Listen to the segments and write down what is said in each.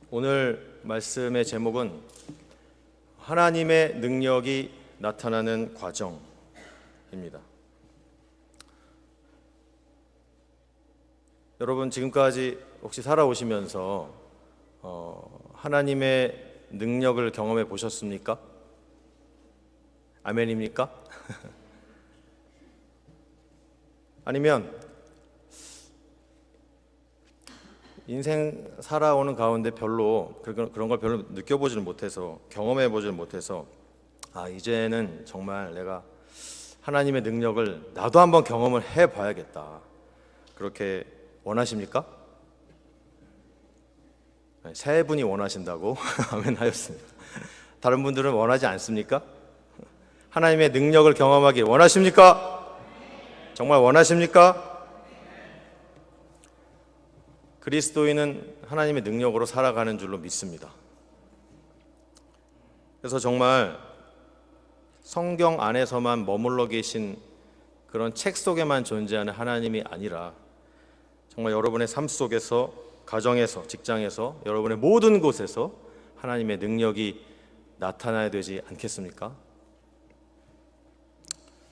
오늘 말씀의 제목은 하나님의 능력이 나타나는 과정입니다. 여러분 지금까지 혹시 살아오시면서 하나님의 능력을 경험해 보셨습니까? 아멘입니까? 아니면 인생 살아오는 가운데 별로 그런 걸 별로 느껴보지를 못해서, 경험해 보지를 못해서, 이제는 정말 내가 하나님의 능력을 나도 한번 경험을 해 봐야겠다, 그렇게 원하십니까? 세 분이 원하신다고 아멘 하였습니다. 다른 분들은 원하지 않습니까? 하나님의 능력을 경험하길 원하십니까? 정말 원하십니까? 그리스도인은 하나님의 능력으로 살아가는 줄로 믿습니다. 그래서 정말 성경 안에서만 머물러 계신 그런 책 속에만 존재하는 하나님이 아니라 정말 여러분의 삶 속에서, 가정에서, 직장에서, 여러분의 모든 곳에서 하나님의 능력이 나타나야 되지 않겠습니까?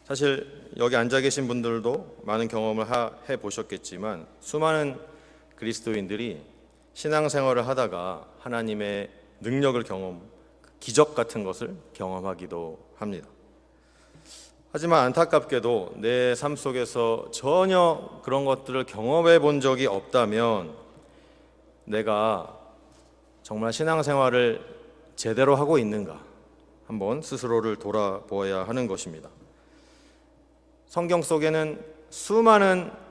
사실 여기 앉아 계신 분들도 많은 경험을 해 보셨겠지만 수많은 그리스도인들이 신앙생활을 하다가 하나님의 능력을 기적 같은 것을 경험하기도 합니다. 하지만 안타깝게도 내 삶 속에서 전혀 그런 것들을 경험해 본 적이 없다면 내가 정말 신앙생활을 제대로 하고 있는가 한번 스스로를 돌아보아야 하는 것입니다. 성경 속에는 수많은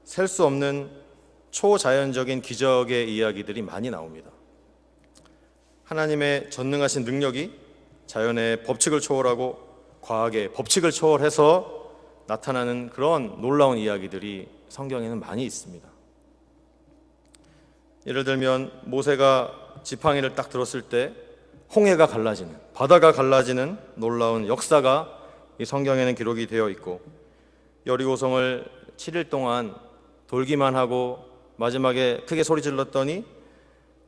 셀 수 없는 초자연적인 기적의 이야기들이 많이 나옵니다. 하나님의 전능하신 능력이 자연의 법칙을 초월하고 과학의 법칙을 초월해서 나타나는 그런 놀라운 이야기들이 성경에는 많이 있습니다. 예를 들면 모세가 지팡이를 딱 들었을 때 홍해가 갈라지는, 바다가 갈라지는 놀라운 역사가 이 성경에는 기록이 되어 있고, 여리고성을 7일 동안 돌기만 하고 마지막에 크게 소리 질렀더니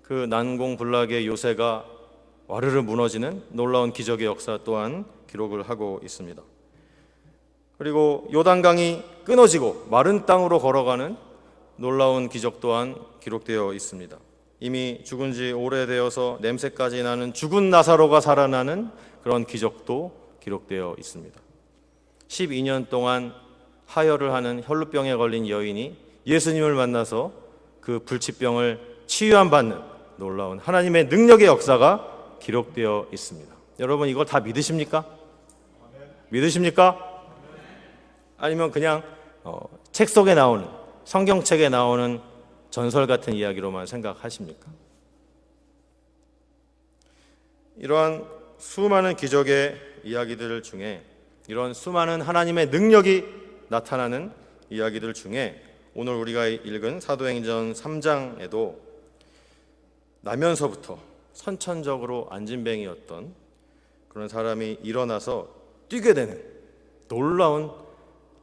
그 난공불락의 요새가 와르르 무너지는 놀라운 기적의 역사 또한 기록을 하고 있습니다. 그리고 요단강이 끊어지고 마른 땅으로 걸어가는 놀라운 기적 또한 기록되어 있습니다. 이미 죽은 지 오래되어서 냄새까지 나는 죽은 나사로가 살아나는 그런 기적도 기록되어 있습니다. 12년 동안 하혈을 하는 혈루병에 걸린 여인이 예수님을 만나서 그 불치병을 치유함받는 놀라운 하나님의 능력의 역사가 기록되어 있습니다. 여러분 이걸 다 믿으십니까? 믿으십니까? 아니면 그냥 책 속에 나오는, 성경책에 나오는 전설 같은 이야기로만 생각하십니까? 이러한 수많은 기적의 이야기들 중에, 이런 수많은 하나님의 능력이 나타나는 이야기들 중에 오늘 우리가 읽은 사도행전 3장에도 나면서부터 선천적으로 안진뱅이였던 그런 사람이 일어나서 뛰게 되는 놀라운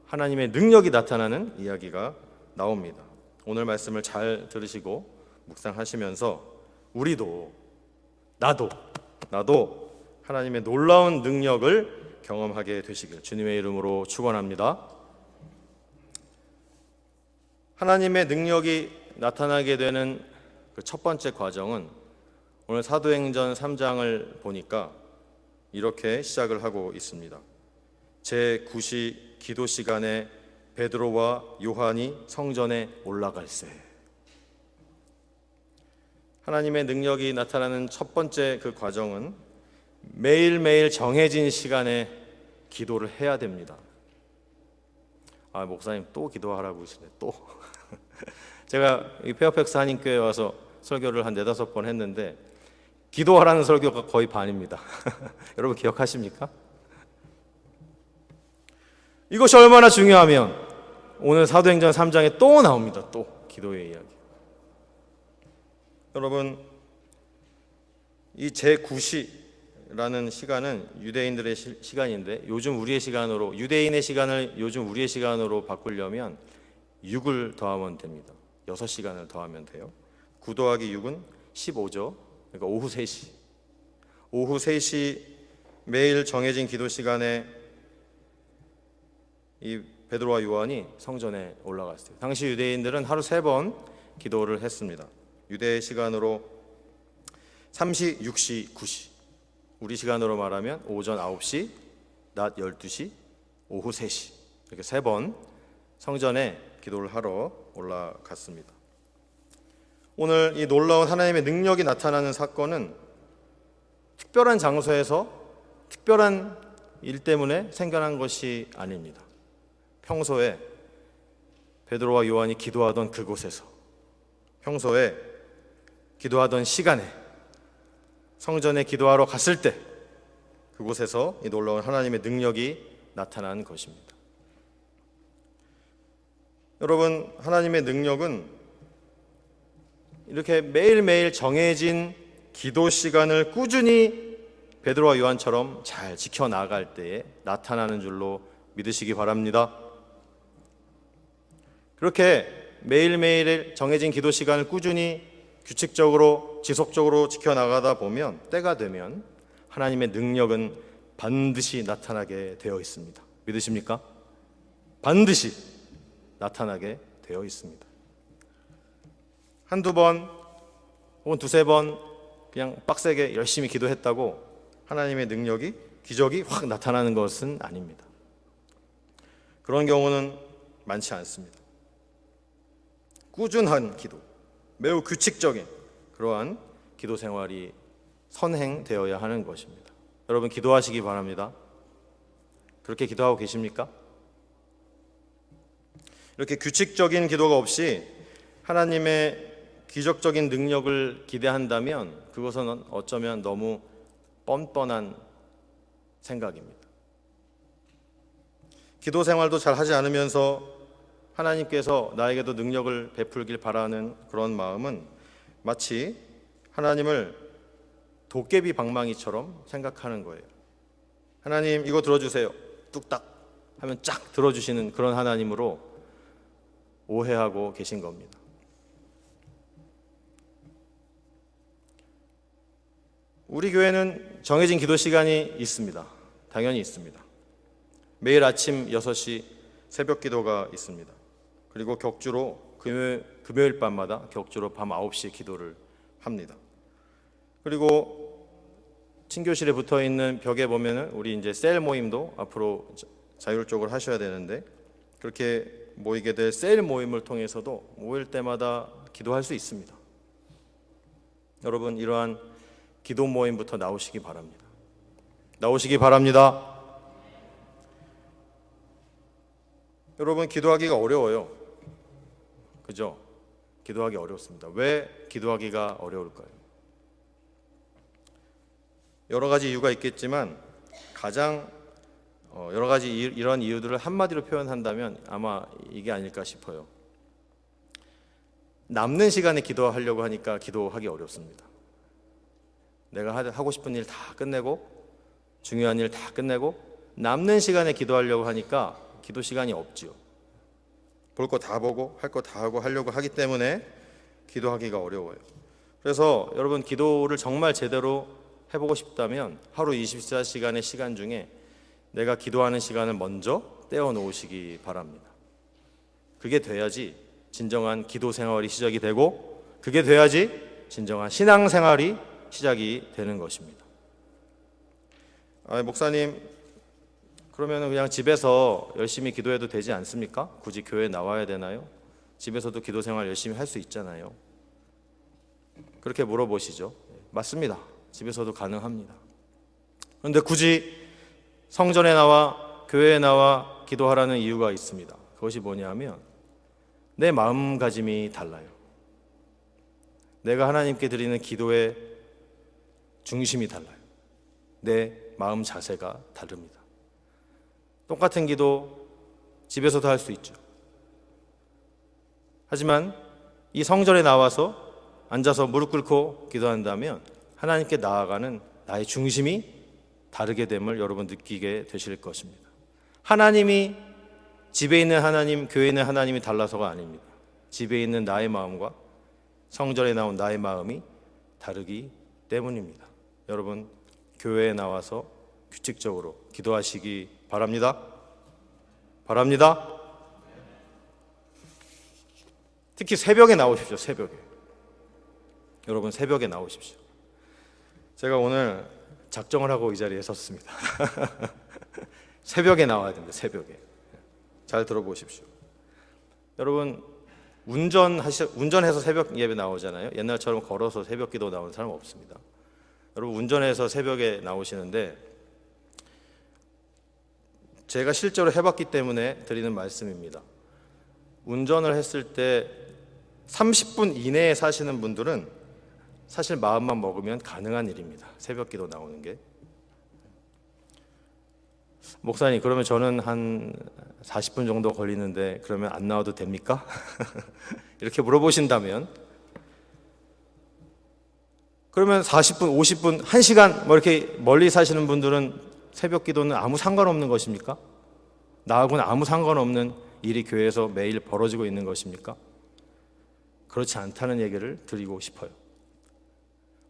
하나님의 능력이 나타나는 이야기가 나옵니다. 오늘 말씀을 잘 들으시고 묵상하시면서 우리도, 나도 하나님의 놀라운 능력을 경험하게 되시길 주님의 이름으로 축원합니다. 하나님의 능력이 나타나게 되는 그 첫 번째 과정은 오늘 사도행전 3장을 보니까 이렇게 시작을 하고 있습니다. 제9시 기도 시간에 베드로와 요한이 성전에 올라갈새. 하나님의 능력이 나타나는 첫 번째 그 과정은 매일매일 정해진 시간에 기도를 해야 됩니다. 목사님 또 기도하라고 하시네. 또 제가 이 페어팩스 한인교회에 와서 설교를 한 4-5번 했는데 기도하라는 설교가 거의 반입니다. 여러분 기억하십니까? 이것이 얼마나 중요하면 오늘 사도행전 3장에 또 나옵니다. 또 기도의 이야기. 여러분 이 제9시라는 시간은 유대인들의 시간인데 요즘 우리의 시간으로, 유대인의 시간을 요즘 우리의 시간으로 바꾸려면 6을 더하면 됩니다. 6시간을 더하면 돼요. 9 더하기 6은 15죠. 그러니까 오후 3시. 오후 3시 매일 정해진 기도 시간에 이 베드로와 요한이 성전에 올라갔어요. 당시 유대인들은 하루 3번 기도를 했습니다. 유대 시간으로 3시, 6시, 9시. 우리 시간으로 말하면 오전 9시, 낮 12시, 오후 3시. 이렇게 3번 성전에 기도를 하러 올라갔습니다. 오늘 이 놀라운 하나님의 능력이 나타나는 사건은 특별한 장소에서 특별한 일 때문에 생겨난 것이 아닙니다. 평소에 베드로와 요한이 기도하던 그곳에서, 평소에 기도하던 시간에, 성전에 기도하러 갔을 때 그곳에서 이 놀라운 하나님의 능력이 나타난 것입니다. 여러분, 하나님의 능력은 이렇게 매일매일 정해진 기도 시간을 꾸준히 베드로와 요한처럼 잘 지켜나갈 때에 나타나는 줄로 믿으시기 바랍니다. 그렇게 매일매일 정해진 기도 시간을 꾸준히 규칙적으로 지속적으로 지켜나가다 보면 때가 되면 하나님의 능력은 반드시 나타나게 되어 있습니다. 믿으십니까? 반드시 나타나게 되어 있습니다. 한두 번 혹은 두세 번 그냥 빡세게 열심히 기도했다고 하나님의 능력이, 기적이 확 나타나는 것은 아닙니다. 그런 경우는 많지 않습니다. 꾸준한 기도, 매우 규칙적인 그러한 기도 생활이 선행되어야 하는 것입니다. 여러분, 기도하시기 바랍니다. 그렇게 기도하고 계십니까? 이렇게 규칙적인 기도가 없이 하나님의 기적적인 능력을 기대한다면 그것은 어쩌면 너무 뻔뻔한 생각입니다. 기도 생활도 잘 하지 않으면서 하나님께서 나에게도 능력을 베풀길 바라는 그런 마음은 마치 하나님을 도깨비 방망이처럼 생각하는 거예요. 하나님, 이거 들어주세요. 뚝딱 하면 쫙 들어주시는 그런 하나님으로 오해하고 계신 겁니다. 우리 교회는 정해진 기도 시간이 있습니다. 당연히 있습니다. 매일 아침 6시 새벽 기도가 있습니다. 그리고 격주로 금요일 밤마다 격주로 밤 9시 기도를 합니다. 그리고 친교실에 붙어 있는 벽에 보면은 우리 이제 셀 모임도 앞으로 자율적으로 하셔야 되는데, 그렇게 모이게 될 셀 모임을 통해서도 모일 때마다 기도할 수 있습니다. 여러분, 이러한 기도 모임부터 나오시기 바랍니다. 나오시기 바랍니다. 여러분, 기도하기가 어려워요. 그죠? 기도하기 어렵습니다. 왜 기도하기가 어려울까요? 여러 가지 이유가 있겠지만 가장 여러 가지 이런 이유들을 한마디로 표현한다면 아마 이게 아닐까 싶어요. 남는 시간에 기도하려고 하니까 기도하기 어렵습니다. 내가 하고 싶은 일 다 끝내고 중요한 일 다 끝내고 남는 시간에 기도하려고 하니까 기도 시간이 없지요. 볼 거 다 보고 할 거 다 하고 하려고 하기 때문에 기도하기가 어려워요. 그래서 여러분, 기도를 정말 제대로 해보고 싶다면 하루 24시간의 시간 중에 내가 기도하는 시간을 먼저 떼어 놓으시기 바랍니다. 그게 돼야지 진정한 기도 생활이 시작이 되고, 그게 돼야지 진정한 신앙 생활이 시작이 되는 것입니다. 목사님, 그러면 그냥 집에서 열심히 기도해도 되지 않습니까? 굳이 교회에 나와야 되나요? 집에서도 기도 생활 열심히 할 수 있잖아요. 그렇게 물어보시죠. 맞습니다. 집에서도 가능합니다. 그런데 굳이 성전에 나와 교회에 나와 기도하라는 이유가 있습니다. 그것이 뭐냐면 내 마음가짐이 달라요. 내가 하나님께 드리는 기도의 중심이 달라요. 내 마음 자세가 다릅니다. 똑같은 기도 집에서도 할 수 있죠. 하지만 이 성전에 나와서 앉아서 무릎 꿇고 기도한다면 하나님께 나아가는 나의 중심이 다르게 됨을 여러분 느끼게 되실 것입니다. 하나님이 집에 있는 하나님, 교회에 있는 하나님이 달라서가 아닙니다. 집에 있는 나의 마음과 성전에 나온 나의 마음이 다르기 때문입니다. 여러분, 교회에 나와서 규칙적으로 기도하시기 바랍니다. 특히 새벽에 나오십시오. 새벽에. 여러분, 새벽에 나오십시오. 제가 오늘 작정을 하고 이 자리에 섰습니다. 새벽에 나와야 됩니다. 새벽에. 잘 들어보십시오. 여러분, 운전해서 새벽 예배 나오잖아요. 옛날처럼 걸어서 새벽 기도 나오는 사람 없습니다. 여러분, 운전해서 새벽에 나오시는데 제가 실제로 해봤기 때문에 드리는 말씀입니다. 운전을 했을 때 30분 이내에 사시는 분들은 사실 마음만 먹으면 가능한 일입니다. 새벽 기도 나오는 게. 목사님, 그러면 저는 한 40분 정도 걸리는데 그러면 안 나와도 됩니까? 이렇게 물어보신다면, 그러면 40분, 50분, 1시간 뭐 이렇게 멀리 사시는 분들은 새벽 기도는 아무 상관없는 것입니까? 나하고는 아무 상관없는 일이 교회에서 매일 벌어지고 있는 것입니까? 그렇지 않다는 얘기를 드리고 싶어요.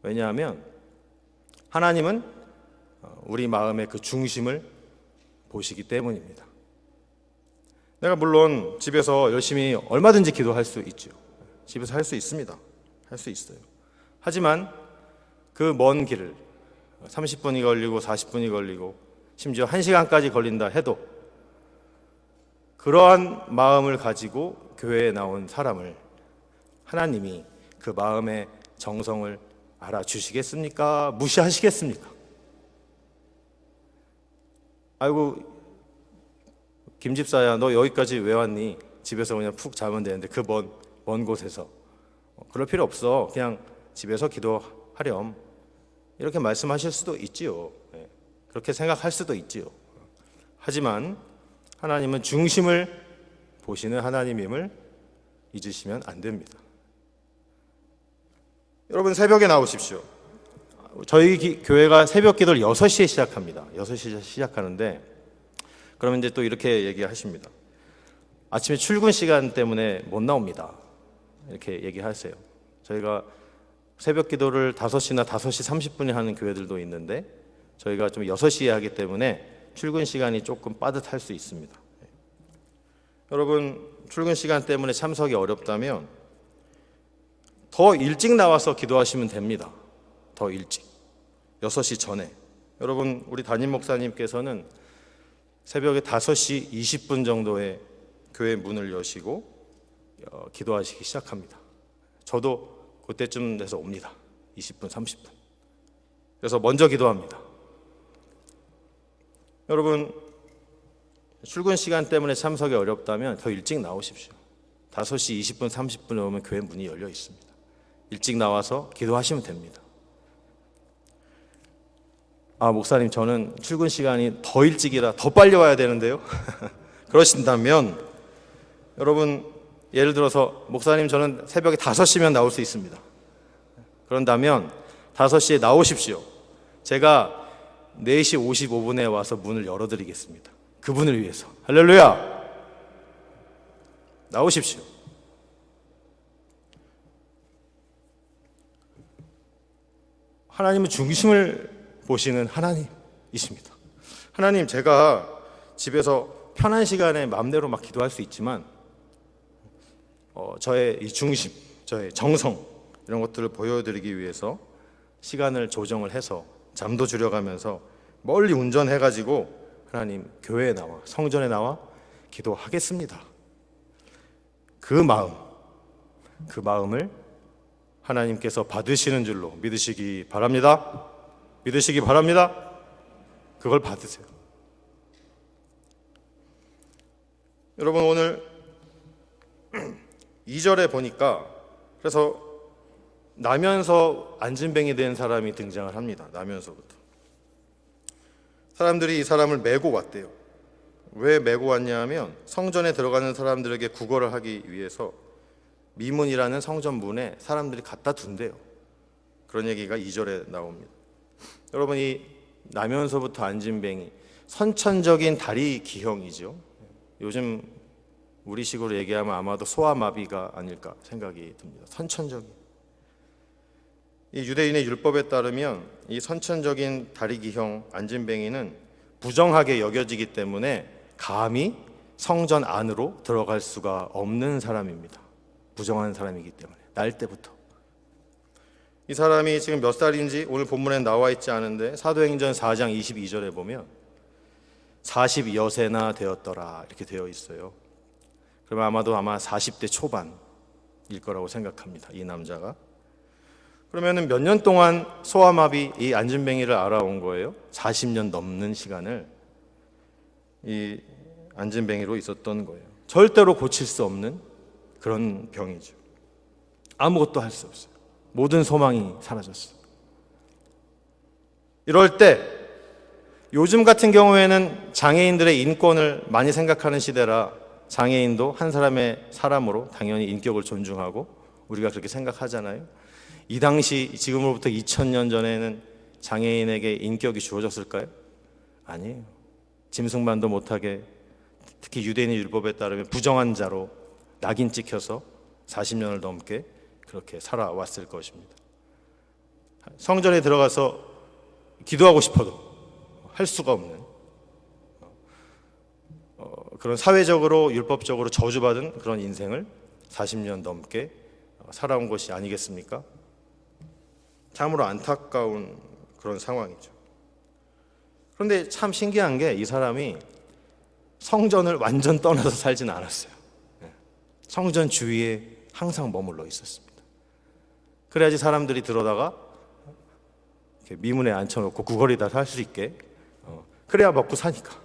왜냐하면 하나님은 우리 마음의 그 중심을 보시기 때문입니다. 내가 물론 집에서 열심히 얼마든지 기도할 수 있죠. 집에서 할 수 있습니다. 할 수 있어요. 하지만 그 먼 길을 30분이 걸리고 40분이 걸리고 심지어 1시간까지 걸린다 해도 그러한 마음을 가지고 교회에 나온 사람을 하나님이 그 마음의 정성을 알아주시겠습니까? 무시하시겠습니까? 아이고, 김집사야, 너 여기까지 왜 왔니? 집에서 그냥 푹 자면 되는데 그 먼 곳에서. 그럴 필요 없어. 그냥 집에서 기도하렴. 이렇게 말씀하실 수도 있지요. 그렇게 생각할 수도 있지요. 하지만 하나님은 중심을 보시는 하나님임을 잊으시면 안 됩니다. 여러분, 새벽에 나오십시오. 저희 교회가 새벽 기도를 6시에 시작합니다. 6시에 시작하는데, 그러면 이제 또 이렇게 얘기하십니다. 아침에 출근 시간 때문에 못 나옵니다. 이렇게 얘기하세요. 저희가 새벽 기도를 5시나 5시 30분에 하는 교회들도 있는데 저희가 좀 6시에 하기 때문에 출근 시간이 조금 빠듯할 수 있습니다. 여러분, 출근 시간 때문에 참석이 어렵다면 더 일찍 나와서 기도하시면 됩니다. 더 일찍. 6시 전에. 여러분, 우리 담임 목사님께서는 새벽에 5시 20분 정도에 교회 문을 여시고 기도하시기 시작합니다. 저도 그때쯤 돼서 옵니다. 20분, 30분. 그래서 먼저 기도합니다. 여러분, 출근 시간 때문에 참석이 어렵다면 더 일찍 나오십시오. 5시 20분, 30분에 오면 교회 문이 열려 있습니다. 일찍 나와서 기도하시면 됩니다. 아, 목사님, 저는 출근 시간이 더 일찍이라 더 빨리 와야 되는데요. 그러신다면 여러분, 예를 들어서 목사님, 저는 새벽에 5시면 나올 수 있습니다. 그런다면 5시에 나오십시오. 제가 4시 55분에 와서 문을 열어드리겠습니다. 그분을 위해서. 할렐루야! 나오십시오. 하나님은 중심을 보시는 하나님이십니다. 하나님, 제가 집에서 편한 시간에 마음대로 막 기도할 수 있지만 저의 이 중심, 저의 정성 이런 것들을 보여드리기 위해서 시간을 조정을 해서 잠도 줄여가면서 멀리 운전해가지고 하나님, 교회에 나와, 성전에 나와 기도하겠습니다. 그 마음을 하나님께서 받으시는 줄로 믿으시기 바랍니다. 믿으시기 바랍니다. 그걸 받으세요. 여러분, 오늘 2절에 보니까 그래서 나면서 안진뱅이 된 사람이 등장을 합니다. 나면서부터. 사람들이 이 사람을 메고 왔대요. 왜 메고 왔냐 하면 성전에 들어가는 사람들에게 구걸을 하기 위해서 미문이라는 성전 문에 사람들이 갖다 둔대요. 그런 얘기가 2절에 나옵니다. 여러분, 이 나면서부터 안진뱅이, 선천적인 다리 기형이죠. 요즘 우리식으로 얘기하면 아마도 소아마비가 아닐까 생각이 듭니다. 선천적인. 이 유대인의 율법에 따르면 이 선천적인 다리기형 안진뱅이는 부정하게 여겨지기 때문에 감히 성전 안으로 들어갈 수가 없는 사람입니다. 부정한 사람이기 때문에 날 때부터. 이 사람이 지금 몇 살인지 오늘 본문에 나와 있지 않은데 사도행전 4장 22절에 보면 40여세나 되었더라 이렇게 되어 있어요. 그러면 아마도 40대 초반일 거라고 생각합니다. 이 남자가. 그러면은 몇 년 동안 소아마비 이 안진뱅이를 알아온 거예요? 40년 넘는 시간을 이 안진뱅이로 있었던 거예요. 절대로 고칠 수 없는 그런 병이죠. 아무것도 할 수 없어요. 모든 소망이 사라졌어요. 이럴 때 요즘 같은 경우에는 장애인들의 인권을 많이 생각하는 시대라 장애인도 한 사람의 사람으로 당연히 인격을 존중하고 우리가 그렇게 생각하잖아요. 이 당시 지금으로부터 2000년 전에는 장애인에게 인격이 주어졌을까요? 아니에요. 짐승만도 못하게 특히 유대인의 율법에 따르면 부정한 자로 낙인 찍혀서 40년을 넘게 그렇게 살아왔을 것입니다. 성전에 들어가서 기도하고 싶어도 할 수가 없는 그런 사회적으로 율법적으로 저주받은 그런 인생을 40년 넘게 살아온 것이 아니겠습니까? 참으로 안타까운 그런 상황이죠. 그런데 참 신기한 게 이 사람이 성전을 완전 떠나서 살지는 않았어요. 성전 주위에 항상 머물러 있었습니다. 그래야지 사람들이 들어다가 미문에 앉혀놓고 구걸이다 살 수 있게 그래야 먹고 사니까.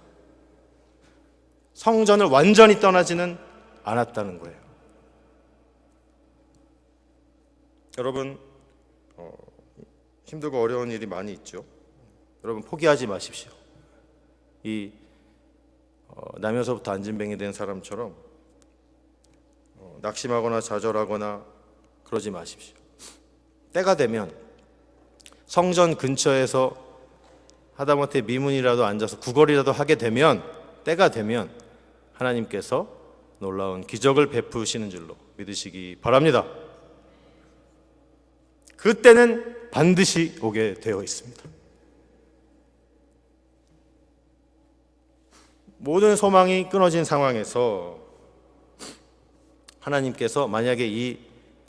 성전을 완전히 떠나지는 않았다는 거예요. 여러분 힘들고 어려운 일이 많이 있죠. 여러분 포기하지 마십시오. 이 나면서부터 안진뱅이 된 사람처럼 낙심하거나 좌절하거나 그러지 마십시오. 때가 되면 성전 근처에서 하다못해 미문이라도 앉아서 구걸이라도 하게 되면 때가 되면 하나님께서 놀라운 기적을 베푸시는 줄로 믿으시기 바랍니다. 그때는 반드시 오게 되어 있습니다. 모든 소망이 끊어진 상황에서 하나님께서 만약에 이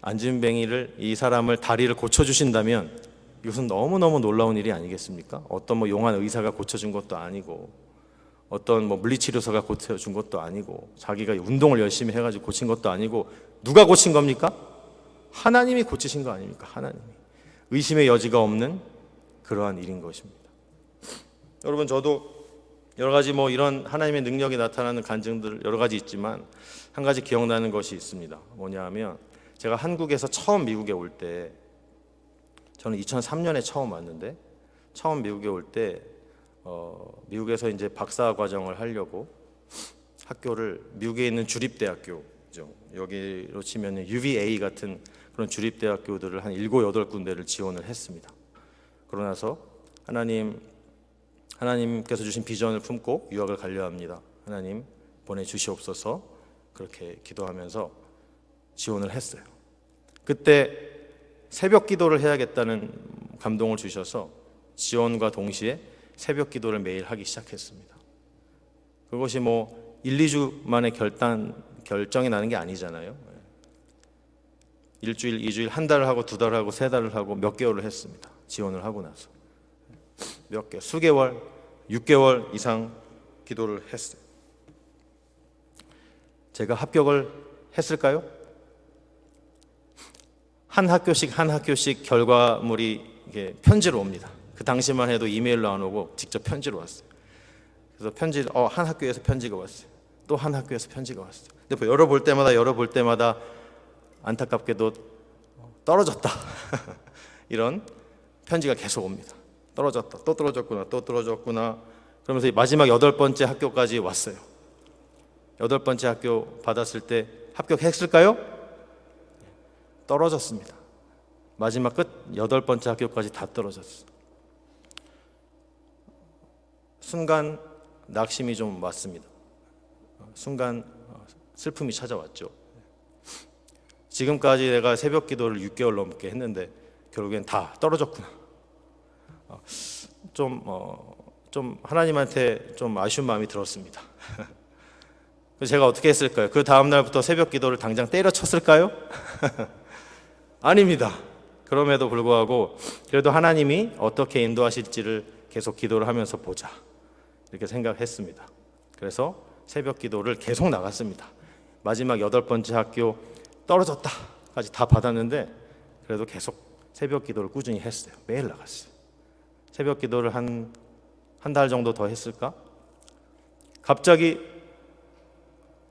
안진뱅이를 이 사람을 다리를 고쳐주신다면 이것은 너무너무 놀라운 일이 아니겠습니까? 어떤 용한 의사가 고쳐준 것도 아니고 어떤 물리치료사가 고쳐준 것도 아니고 자기가 운동을 열심히 해가지고 고친 것도 아니고 누가 고친 겁니까? 하나님이 고치신 거 아닙니까? 하나님이. 의심의 여지가 없는 그러한 일인 것입니다. 여러분 저도 여러 가지 이런 하나님의 능력이 나타나는 간증들 여러 가지 있지만 한 가지 기억나는 것이 있습니다. 뭐냐 하면 제가 한국에서 처음 미국에 올 때 저는 2003년에 처음 왔는데 처음 미국에 올 때 미국에서 이제 박사 과정을 하려고 학교를 미국에 있는 주립대학교죠. 여기로 치면 UVA 같은 그런 주립대학교들을 한 7, 8군데를 지원을 했습니다. 그러고 나서 하나님께서 주신 비전을 품고 유학을 가려 합니다. 하나님 보내주시옵소서 그렇게 기도하면서 지원을 했어요. 그때 새벽 기도를 해야겠다는 감동을 주셔서 지원과 동시에 새벽 기도를 매일 하기 시작했습니다. 그것이 1, 2주 만에 결정이 나는 게 아니잖아요. 일주일, 2주일, 한 달을 하고 2달을 하고 3달을 하고 몇 개월을 했습니다. 지원을 하고 나서 몇 개, 수개월, 6개월 이상 기도를 했어요. 제가 합격을 했을까요? 한 학교씩 결과물이 이게 편지로 옵니다. 그 당시만 해도 이메일로 안 오고 직접 편지로 왔어요. 그래서 한 학교에서 편지가 왔어요. 또 한 학교에서 편지가 왔어요. 근데 열어볼 때마다 안타깝게도 떨어졌다. 이런 편지가 계속 옵니다. 떨어졌다. 또 떨어졌구나. 그러면서 마지막 8번째 학교까지 왔어요. 8번째 학교 받았을 때 합격했을까요? 떨어졌습니다. 마지막 끝 8번째 학교까지 다 떨어졌어요. 순간 낙심이 좀 왔습니다. 순간 슬픔이 찾아왔죠. 지금까지 내가 새벽 기도를 6개월 넘게 했는데 결국엔 다 떨어졌구나. 좀 하나님한테 좀 아쉬운 마음이 들었습니다. 제가 어떻게 했을까요? 그 다음 날부터 새벽 기도를 당장 때려쳤을까요? 아닙니다. 그럼에도 불구하고 그래도 하나님이 어떻게 인도하실지를 계속 기도를 하면서 보자, 이렇게 생각했습니다. 그래서 새벽 기도를 계속 나갔습니다. 마지막 8번째 학교 떨어졌다까지 다 받았는데 그래도 계속 새벽 기도를 꾸준히 했어요. 매일 나갔어요. 새벽 기도를 한 달 정도 더 했을까? 갑자기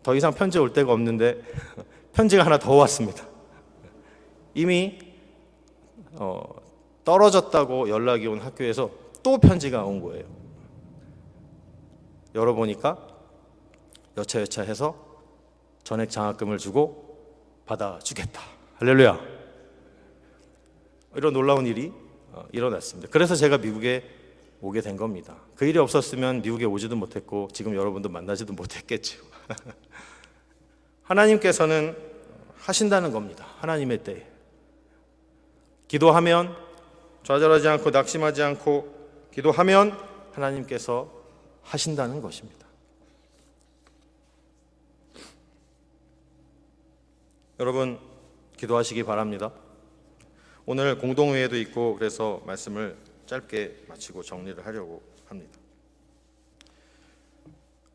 더 이상 편지 올 데가 없는데 편지가 하나 더 왔습니다. 이미 떨어졌다고 연락이 온 학교에서 또 편지가 온 거예요. 열어보니까 여차여차 해서 전액 장학금을 주고 받아주겠다. 할렐루야. 이런 놀라운 일이 일어났습니다. 그래서 제가 미국에 오게 된 겁니다. 그 일이 없었으면 미국에 오지도 못했고 지금 여러분도 만나지도 못했겠죠. 하나님께서는 하신다는 겁니다. 하나님의 때에 기도하면, 좌절하지 않고 낙심하지 않고 기도하면 하나님께서 하신다는 것입니다. 여러분, 기도하시기 바랍니다. 오늘 공동회의도 있고 그래서 말씀을 짧게 마치고 정리를 하려고 합니다.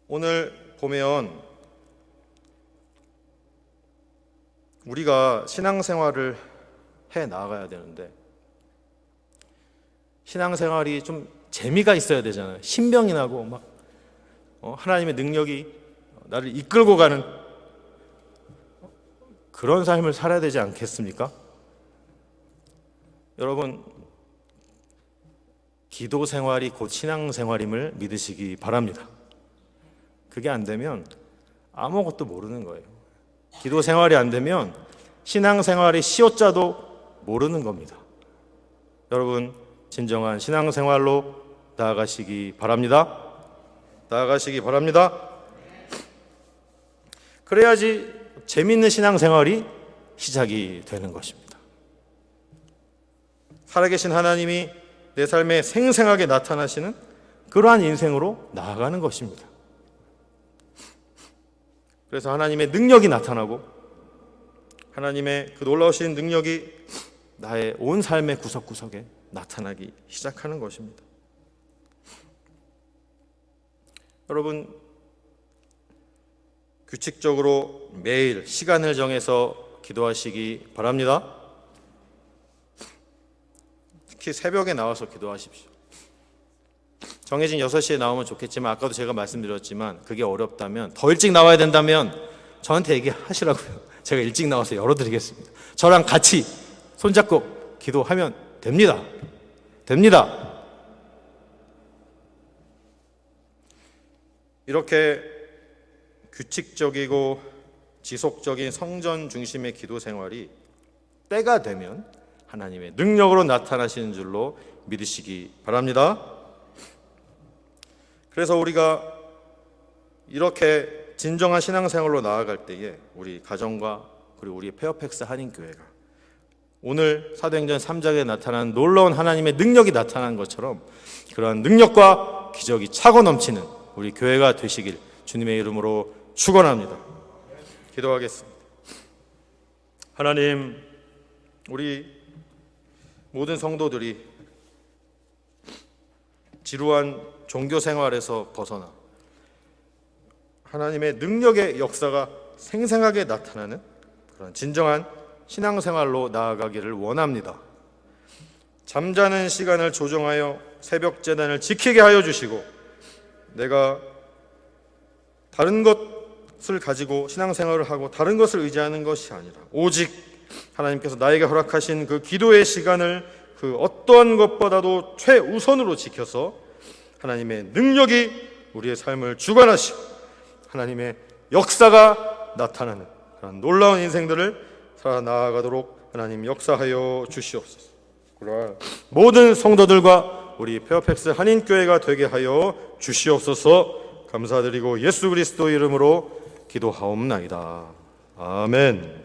오늘 보면 우리가 신앙생활을 해 나가야 되는데 신앙생활이 좀 재미가 있어야 되잖아요. 신명이 나고 막 하나님의 능력이 나를 이끌고 가는 그런 삶을 살아야 되지 않겠습니까? 여러분, 기도 생활이 곧 신앙 생활임을 믿으시기 바랍니다. 그게 안 되면 아무것도 모르는 거예요. 기도 생활이 안 되면 신앙 생활의 시옷자도 모르는 겁니다. 여러분, 진정한 신앙 생활로 나아가시기 바랍니다. 나아가시기 바랍니다. 그래야지 재미있는 신앙 생활이 시작이 되는 것입니다. 살아계신 하나님이 내 삶에 생생하게 나타나시는 그러한 인생으로 나아가는 것입니다. 그래서 하나님의 능력이 나타나고 하나님의 그 놀라우신 능력이 나의 온 삶의 구석구석에 나타나기 시작하는 것입니다. 여러분, 규칙적으로 매일 시간을 정해서 기도하시기 바랍니다. 특히 새벽에 나와서 기도하십시오. 정해진 6시에 나오면 좋겠지만 아까도 제가 말씀드렸지만 그게 어렵다면, 더 일찍 나와야 된다면 저한테 얘기하시라고요. 제가 일찍 나와서 열어드리겠습니다. 저랑 같이 손잡고 기도하면 됩니다. 됩니다. 이렇게 규칙적이고 지속적인 성전 중심의 기도 생활이 때가 되면 하나님의 능력으로 나타나시는 줄로 믿으시기 바랍니다. 그래서 우리가 이렇게 진정한 신앙생활로 나아갈 때에 우리 가정과 그리고 우리 페어팩스 한인교회가 오늘 사도행전 3장에 나타난 놀라운 하나님의 능력이 나타난 것처럼 그러한 능력과 기적이 차고 넘치는 우리 교회가 되시길 주님의 이름으로 축원합니다. 기도하겠습니다. 하나님, 우리 모든 성도들이 지루한 종교 생활에서 벗어나 하나님의 능력의 역사가 생생하게 나타나는 그런 진정한 신앙생활로 나아가기를 원합니다. 잠자는 시간을 조정하여 새벽 제단을 지키게 하여 주시고 내가 다른 것을 가지고 신앙생활을 하고 다른 것을 의지하는 것이 아니라 오직 하나님께서 나에게 허락하신 그 기도의 시간을 그 어떠한 것보다도 최우선으로 지켜서 하나님의 능력이 우리의 삶을 주관하시고 하나님의 역사가 나타나는 그런 놀라운 인생들을 살아나가도록 하나님 역사하여 주시옵소서. 그러한 모든 성도들과 우리 페어팩스 한인교회가 되게 하여 주시옵소서. 감사드리고 예수 그리스도 이름으로 기도하옵나이다. 아멘.